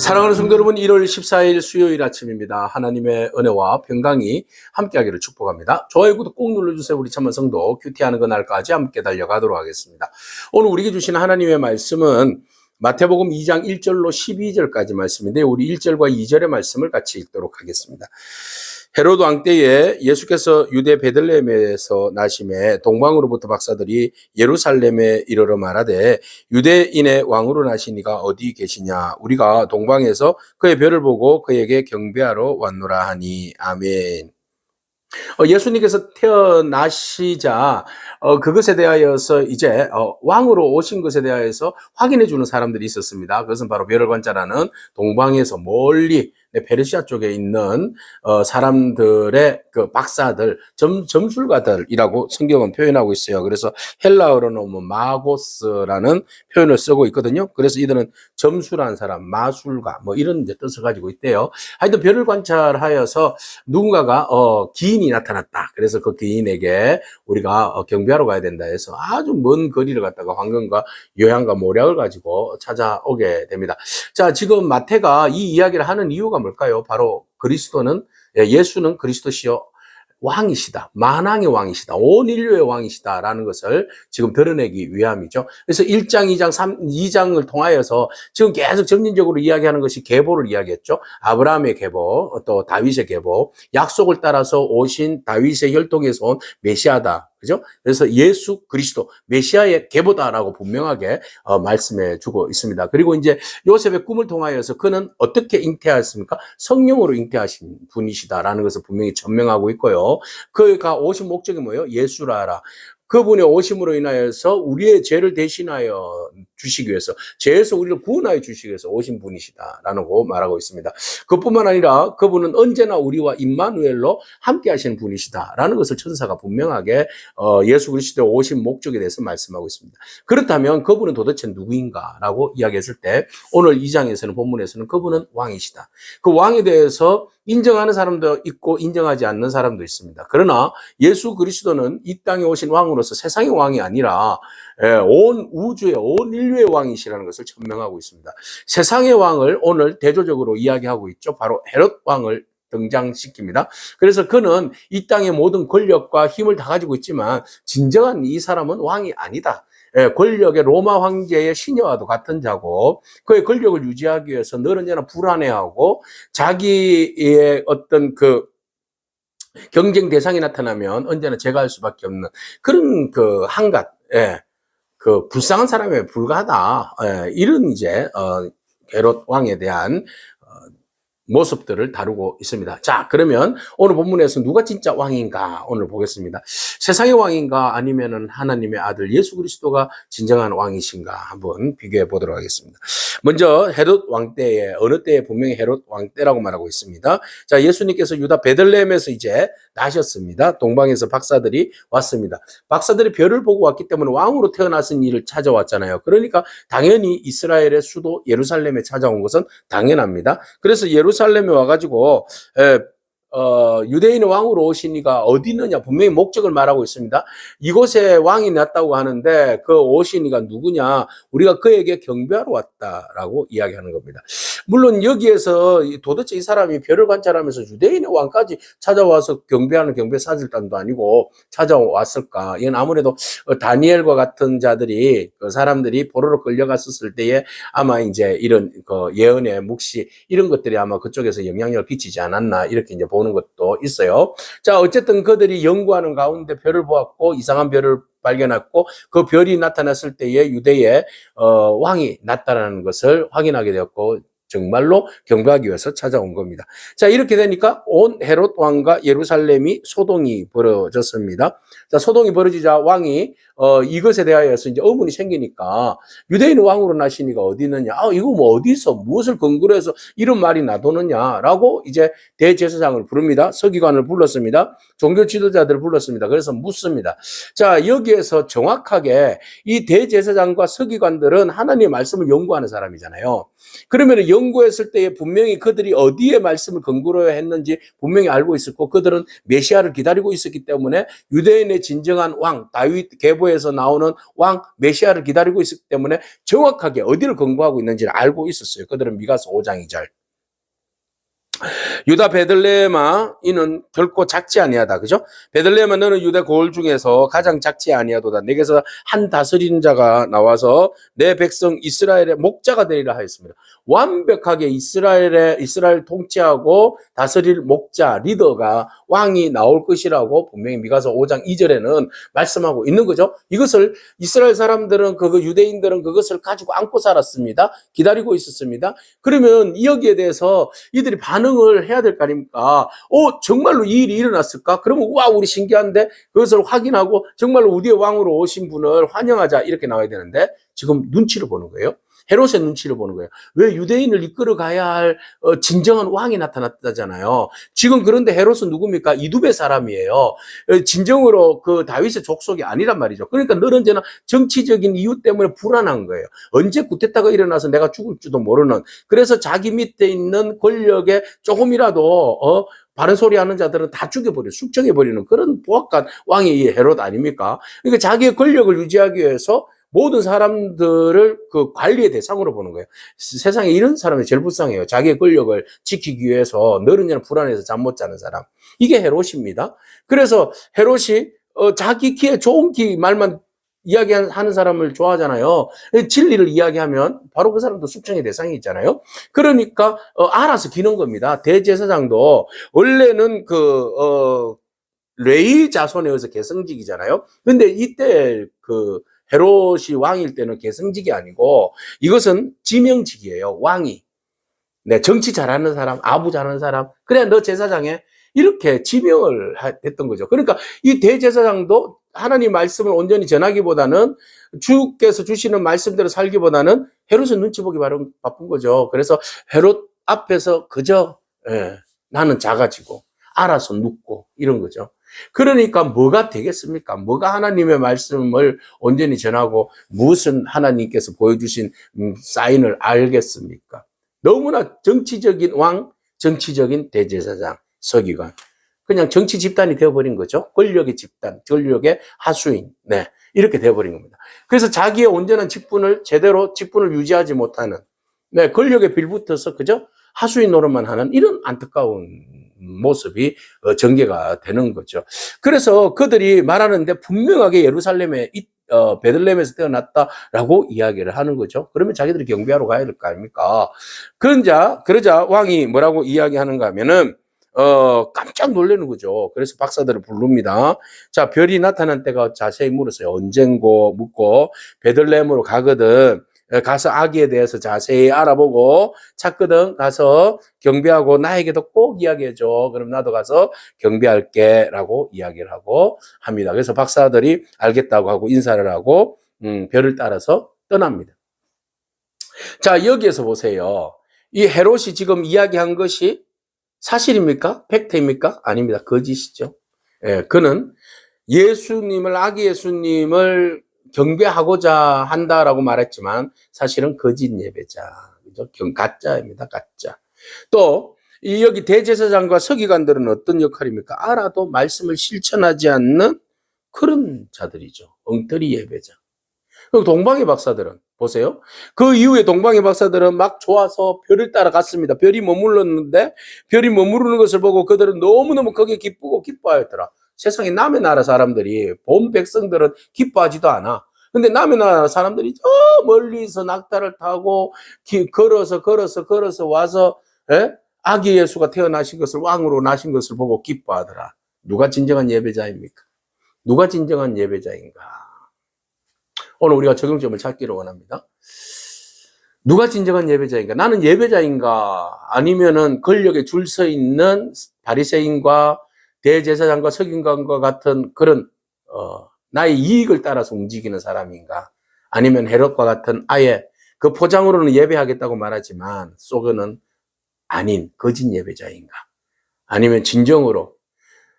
사랑하는 성도 여러분, 1월 14일 수요일 아침입니다. 하나님의 은혜와 평강이 함께하기를 축복합니다. 좋아요, 구독 꼭 눌러주세요. 우리 참만 성도 큐티하는 그날까지 함께 달려가도록 하겠습니다. 오늘 우리에게 주신 하나님의 말씀은 마태복음 2장 1절로 12절까지 말씀인데, 우리 1절과 2절의 말씀을 같이 읽도록 하겠습니다. 헤롯 왕 때에 예수께서 유대 베들레헴에서 나심에 동방으로부터 박사들이 예루살렘에 이르러 말하되, 유대인의 왕으로 나시니가 어디 계시냐? 우리가 동방에서 그의 별을 보고 그에게 경배하러 왔노라 하니. 아멘. 예수님께서 태어나시자 그것에 대하여서 이제 왕으로 오신 것에 대하여서 확인해 주는 사람들이 있었습니다. 그것은 바로 별을 관찰하는 동방에서 멀리 페르시아 쪽에 있는 사람들의 그 박사들, 점술가들이라고 성경은 표현하고 있어요. 그래서 헬라어로는 마고스라는 표현을 쓰고 있거든요. 그래서 이들은 점술한 사람, 마술가 이런 뜻을 가지고 있대요. 하여튼 별을 관찰하여서 누군가가 기인이 나타났다. 그래서 그 기인에게 우리가 경배하러 가야 된다 해서 아주 먼 거리를 갔다가 황금과 요양과 모략을 가지고 찾아오게 됩니다. 자, 지금 마태가 이 이야기를 하는 이유가 뭘까요? 바로 그리스도는, 예수는 그리스도시요 왕이시다. 만왕의 왕이시다. 온 인류의 왕이시다라는 것을 지금 드러내기 위함이죠. 그래서 1장, 2장, 2장을 통하여서 지금 계속 점진적으로 이야기하는 것이 계보를 이야기했죠. 아브라함의 계보, 또 다윗의 계보, 약속을 따라서 오신 다윗의 혈통에서 온 메시아다. 그죠? 그래서 예수 그리스도, 메시아의 계보다라고 분명하게 말씀해 주고 있습니다. 그리고 이제 요셉의 꿈을 통하여서 그는 어떻게 잉태하였습니까? 성령으로 잉태하신 분이시다라는 것을 분명히 전명하고 있고요. 그가 오신 목적이 뭐예요? 예수라라. 그분의 오심으로 인하여서 우리의 죄를 대신하여 주시기 위해서, 죄에서 우리를 구원하여 주시기 위해서 오신 분이시다라는 거 말하고 있습니다. 그뿐만 아니라 그분은 언제나 우리와 임마누엘로 함께 하시는 분이시다라는 것을 천사가 분명하게 예수 그리스도의 오신 목적에 대해서 말씀하고 있습니다. 그렇다면 그분은 도대체 누구인가라고 이야기했을 때, 오늘 2장에서는, 본문에서는 그분은 왕이시다. 그 왕에 대해서 인정하는 사람도 있고 인정하지 않는 사람도 있습니다. 그러나 예수 그리스도는 이 땅에 오신 왕으로서 세상의 왕이 아니라 온 우주의, 온 인류의 왕이시라는 것을 천명하고 있습니다. 세상의 왕을 오늘 대조적으로 이야기하고 있죠. 바로 헤롯 왕을 등장시킵니다. 그래서 그는 이 땅의 모든 권력과 힘을 다 가지고 있지만 진정한 이 사람은 왕이 아니다. 권력의 로마 황제의 시녀와도 같은 자고, 그의 권력을 유지하기 위해서 늘 언제나 불안해하고, 자기의 어떤 그 경쟁 대상이 나타나면 언제나 제거할 수밖에 없는 그런 그 한갓, 그 불쌍한 사람에 불과하다. 이런 이제 헤롯 왕에 대한 모습들을 다루고 있습니다. 자, 그러면 오늘 본문에서 누가 진짜 왕인가 오늘 보겠습니다. 세상의 왕인가, 아니면은 하나님의 아들 예수 그리스도가 진정한 왕이신가 한번 비교해 보도록 하겠습니다. 먼저 헤롯 왕 때에, 어느 때에 분명히 헤롯 왕 때라고 말하고 있습니다. 자, 예수님께서 유다 베들레헴에서 이제 나셨습니다. 동방에서 박사들이 왔습니다. 박사들이 별을 보고 왔기 때문에 왕으로 태어나신 이를 찾아왔잖아요. 그러니까 당연히 이스라엘의 수도 예루살렘에 찾아온 것은 당연합니다. 그래서 예루살렘에 와가지고 유대인의 왕으로 오시니가 어디 있느냐, 분명히 목적을 말하고 있습니다. 이곳에 왕이 났다고 하는데 그 오시니가 누구냐? 우리가 그에게 경배하러 왔다라고 이야기하는 겁니다. 물론 여기에서 도대체 이 사람이 별을 관찰하면서 유대인의 왕까지 찾아와서 경배하는 경배사절단도 아니고 찾아왔을까? 이건 아무래도 다니엘과 같은 자들이, 그 사람들이 포로로 끌려갔었을 때에 아마 이제 이런 그 예언의 묵시, 이런 것들이 아마 그쪽에서 영향력을 끼치지 않았나, 이렇게 이제 보는 것도 있어요. 자, 어쨌든 그들이 연구하는 가운데 별을 보았고, 이상한 별을 발견했고, 그 별이 나타났을 때에 유대의 왕이 났다는 것을 확인하게 되었고, 정말로 경배하기 위해서 찾아온 겁니다. 자, 이렇게 되니까 온 헤롯 왕과 예루살렘이 소동이 벌어졌습니다. 자, 소동이 벌어지자 왕이 이것에 대하여서 이제 의문이 생기니까, 유대인 왕으로 나시니가 어디 있느냐? 이거 뭐 어디서 무엇을 근거로 해서 이런 말이 나도느냐라고 이제 대제사장을 부릅니다. 서기관을 불렀습니다. 종교 지도자들을 불렀습니다. 그래서 묻습니다. 자, 여기에서 정확하게 이 대제사장과 서기관들은 하나님의 말씀을 연구하는 사람이잖아요. 그러면 연구했을 때에 분명히 그들이 어디에 말씀을 근거로 했는지 분명히 알고 있었고 그들은 메시아를 기다리고 있었기 때문에 유대인의 진정한 왕, 다윗 계보에서 나오는 왕 메시아를 기다리고 있었기 때문에 정확하게 어디를 근거하고 있는지를 알고 있었어요. 그들은 미가서 5장 2절. 유다 베들레헴아 이는 결코 작지 아니하다. 그죠? 베들레헴아 너는 유다 고을 중에서 가장 작지 아니하도다. 내게서 한 다스리는 자가 나와서 내 백성 이스라엘의 목자가 되리라 하였습니다. 완벽하게 이스라엘 통치하고 다스릴 목자, 리더가 왕이 나올 것이라고 분명히 미가서 5장 2절에는 말씀하고 있는 거죠. 이것을 이스라엘 사람들은 유대인들은 그것을 가지고 안고 살았습니다. 기다리고 있었습니다. 그러면 여기에 대해서 이들이 반응을 해야 될 거 아닙니까? 정말로 이 일이 일어났을까? 그러면 와 우리 신기한데 그것을 확인하고 정말로 우리의 왕으로 오신 분을 환영하자 이렇게 나와야 되는데 지금 눈치를 보는 거예요. 헤롯의 눈치를 보는 거예요. 왜 유대인을 이끌어 가야 할 진정한 왕이 나타났다잖아요. 지금 그런데 헤롯은 누굽니까? 이두베 사람이에요. 진정으로 그 다윗의 족속이 아니란 말이죠. 그러니까 늘 언제나 정치적인 이유 때문에 불안한 거예요. 언제 쿠데타가 일어나서 내가 죽을지도 모르는. 그래서 자기 밑에 있는 권력에 조금이라도 바른 소리 하는 자들은 다 죽여버려, 숙청해버리는 그런 보악한 왕이 이 헤롯 아닙니까? 그러니까 자기의 권력을 유지하기 위해서 모든 사람들을 그 관리의 대상으로 보는 거예요. 세상에 이런 사람이 제일 불쌍해요. 자기의 권력을 지키기 위해서 늘은이는 불안해서 잠 못 자는 사람. 이게 헤롯입니다. 그래서 헤롯이 자기 키에 좋은 키 말만 이야기하는 사람을 좋아하잖아요. 진리를 이야기하면 바로 그 사람도 숙청의 대상이 있잖아요. 그러니까 알아서 기는 겁니다. 대제사장도 원래는 레위 자손에 의해서 계승직이잖아요. 근데 이때 헤롯이 왕일 때는 계승직이 아니고 이것은 지명직이에요. 왕이. 네, 정치 잘하는 사람, 아부 잘하는 사람. 그래 너 제사장에 이렇게 지명을 했던 거죠. 그러니까 이 대제사장도 하나님 말씀을 온전히 전하기보다는 주께서 주시는 말씀대로 살기보다는 헤롯은 눈치 보기 바쁜 거죠. 그래서 헤롯 앞에서 그저 나는 작아지고 알아서 눕고 이런 거죠. 그러니까 뭐가 되겠습니까? 뭐가 하나님의 말씀을 온전히 전하고 무슨 하나님께서 보여주신 사인을 알겠습니까? 너무나 정치적인 왕, 정치적인 대제사장, 서기관. 그냥 정치 집단이 되어버린 거죠. 권력의 집단, 권력의 하수인. 네. 이렇게 되어버린 겁니다. 그래서 자기의 온전한 직분을 유지하지 못하는, 네. 권력에 빌붙어서 그저 하수인 노릇만 하는 이런 안타까운 모습이 전개가 되는 거죠. 그래서 그들이 말하는데 분명하게 예루살렘에 베들레헴에서 태어났다라고 이야기를 하는 거죠. 그러면 자기들이 경배하러 가야 될 거 아닙니까? 그러자 왕이 뭐라고 이야기하는가 하면은 깜짝 놀라는 거죠. 그래서 박사들을 부릅니다. 자, 별이 나타난 때가 자세히 물었어요. 언젠고 묻고 베들레헴으로 가거든. 가서 아기에 대해서 자세히 알아보고 찾거든. 가서 경배하고 나에게도 꼭 이야기해줘. 그럼 나도 가서 경배할게 라고 이야기를 하고 합니다. 그래서 박사들이 알겠다고 하고 인사를 하고 별을 따라서 떠납니다. 자, 여기에서 보세요. 이 헤롯이 지금 이야기한 것이 사실입니까? 팩트입니까? 아닙니다. 거짓이죠. 예, 그는 아기 예수님을 경배하고자 한다라고 말했지만 사실은 거짓 예배자, 그죠? 가짜입니다. 가짜. 또 여기 대제사장과 서기관들은 어떤 역할입니까? 알아도 말씀을 실천하지 않는 그런 자들이죠. 엉터리 예배자. 그리고 동방의 박사들은 보세요. 그 이후에 동방의 박사들은 막 좋아서 별을 따라갔습니다. 별이 머물렀는데 별이 머무르는 것을 보고 그들은 너무너무 거기에 기쁘고 기뻐하였더라. 세상에 남의 나라 사람들이 본 백성들은 기뻐하지도 않아. 근데 남의 나라 사람들이 저 멀리서 낙타를 타고 걸어서 와서 아기 예수가 태어나신 것을 왕으로 나신 것을 보고 기뻐하더라. 누가 진정한 예배자입니까? 누가 진정한 예배자인가? 오늘 우리가 적용점을 찾기를 원합니다. 누가 진정한 예배자인가? 나는 예배자인가? 아니면은 권력에 줄 서 있는 바리새인과 대제사장과 서기관과 같은 그런 나의 이익을 따라서 움직이는 사람인가? 아니면 헤롯과 같은 아예 그 포장으로는 예배하겠다고 말하지만 속에는 아닌 거짓 예배자인가? 아니면 진정으로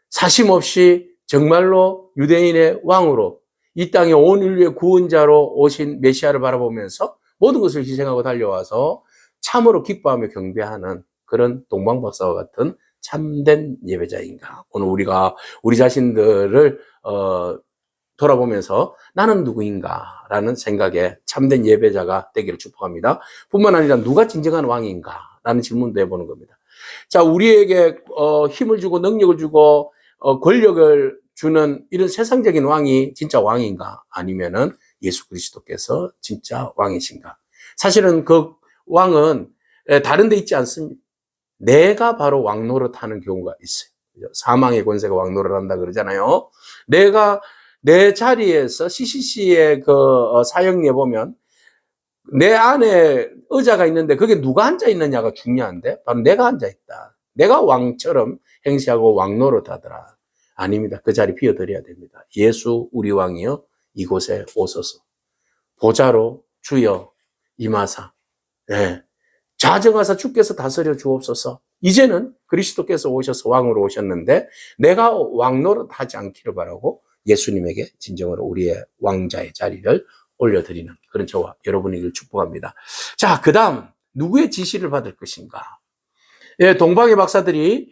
사심없이 정말로 유대인의 왕으로 이 땅에 온 인류의 구원자로 오신 메시아를 바라보면서 모든 것을 희생하고 달려와서 참으로 기뻐하며 경배하는 그런 동방박사와 같은 참된 예배자인가? 오늘 우리가 우리 자신들을 돌아보면서 나는 누구인가? 라는 생각에 참된 예배자가 되기를 축복합니다. 뿐만 아니라 누가 진정한 왕인가? 라는 질문도 해보는 겁니다. 자, 우리에게 힘을 주고 능력을 주고 권력을 주는 이런 세상적인 왕이 진짜 왕인가? 아니면은 예수 그리스도께서 진짜 왕이신가? 사실은 그 왕은 다른 데 있지 않습니다. 내가 바로 왕 노릇하는 경우가 있어요. 사망의 권세가 왕 노릇한다 그러잖아요. 내가 내 자리에서 CCC의 그 사형리에 보면 내 안에 의자가 있는데 그게 누가 앉아 있느냐가 중요한데 바로 내가 앉아 있다. 내가 왕처럼 행세하고 왕 노릇하더라. 아닙니다. 그 자리 비워드려야 됩니다. 예수 우리 왕이여 이곳에 오소서. 보좌로 주여 임하사. 네. 자정하사 주께서 다스려 주옵소서. 이제는 그리스도께서 오셔서 왕으로 오셨는데 내가 왕 노릇하지 않기를 바라고 예수님에게 진정으로 우리의 왕자의 자리를 올려드리는 그런 저와 여러분에게 축복합니다. 자, 그 다음 누구의 지시를 받을 것인가? 예, 동방의 박사들이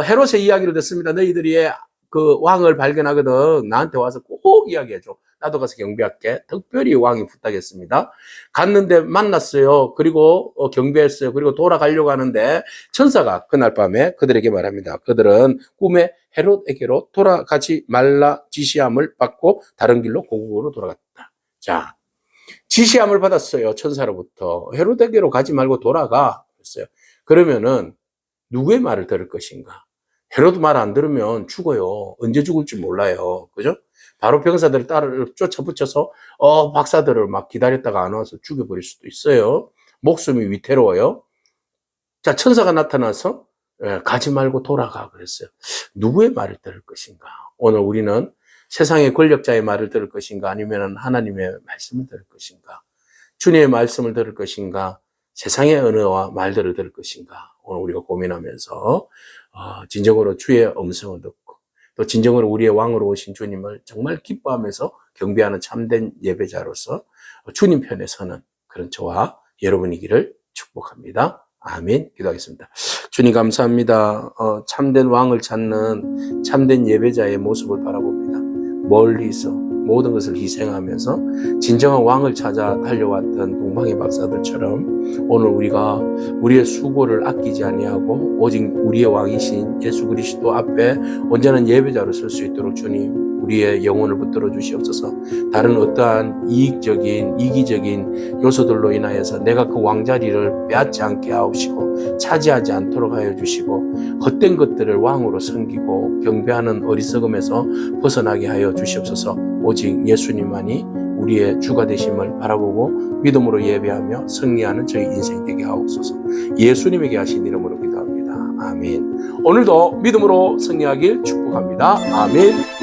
헤롯의 이야기를 듣습니다. 너희들이 그 왕을 발견하거든 나한테 와서 꼭 이야기해줘. 나도 가서 경배할게. 특별히 왕이 부탁했습니다. 갔는데 만났어요. 그리고 경배했어요. 그리고 돌아가려고 하는데 천사가 그날 밤에 그들에게 말합니다. 그들은 꿈에 헤롯에게로 돌아가지 말라 지시함을 받고 다른 길로 고국으로 돌아갔다. 자, 지시함을 받았어요. 천사로부터. 헤롯에게로 가지 말고 돌아가. 그랬어요. 그러면은 누구의 말을 들을 것인가? 헤롯 말 안 들으면 죽어요. 언제 죽을지 몰라요. 그죠? 바로 병사들을 쫓아붙여서 박사들을 막 기다렸다가 안 와서 죽여버릴 수도 있어요. 목숨이 위태로워요. 자, 천사가 나타나서 가지 말고 돌아가 그랬어요. 누구의 말을 들을 것인가? 오늘 우리는 세상의 권력자의 말을 들을 것인가? 아니면 하나님의 말씀을 들을 것인가? 주님의 말씀을 들을 것인가? 세상의 언어와 말들을 들을 것인가? 오늘 우리가 고민하면서 진정으로 주의 음성을 듣고 또 진정으로 우리의 왕으로 오신 주님을 정말 기뻐하면서 경배하는 참된 예배자로서 주님 편에 서는 그런 저와 여러분이기를 축복합니다. 아멘. 기도하겠습니다. 주님 감사합니다. 참된 왕을 찾는 참된 예배자의 모습을 바라봅니다. 멀리서 모든 것을 희생하면서 진정한 왕을 찾아 달려왔던 동방의 박사들처럼 오늘 우리가 우리의 수고를 아끼지 아니하고 오직 우리의 왕이신 예수 그리스도 앞에 온전한 예배자로 설 수 있도록 주님 우리의 영혼을 붙들어 주시옵소서. 다른 어떠한 이기적인 요소들로 인하여서 내가 그 왕자리를 빼앗지 않게 하옵시고 차지하지 않도록 하여 주시고 헛된 것들을 왕으로 섬기고 경배하는 어리석음에서 벗어나게 하여 주시옵소서. 오직 예수님만이 우리의 주가 되심을 바라보고 믿음으로 예배하며 승리하는 저희 인생 되게 하옵소서. 예수님에게 하신 이름으로 기도합니다. 아멘. 오늘도 믿음으로 승리하길 축복합니다. 아멘.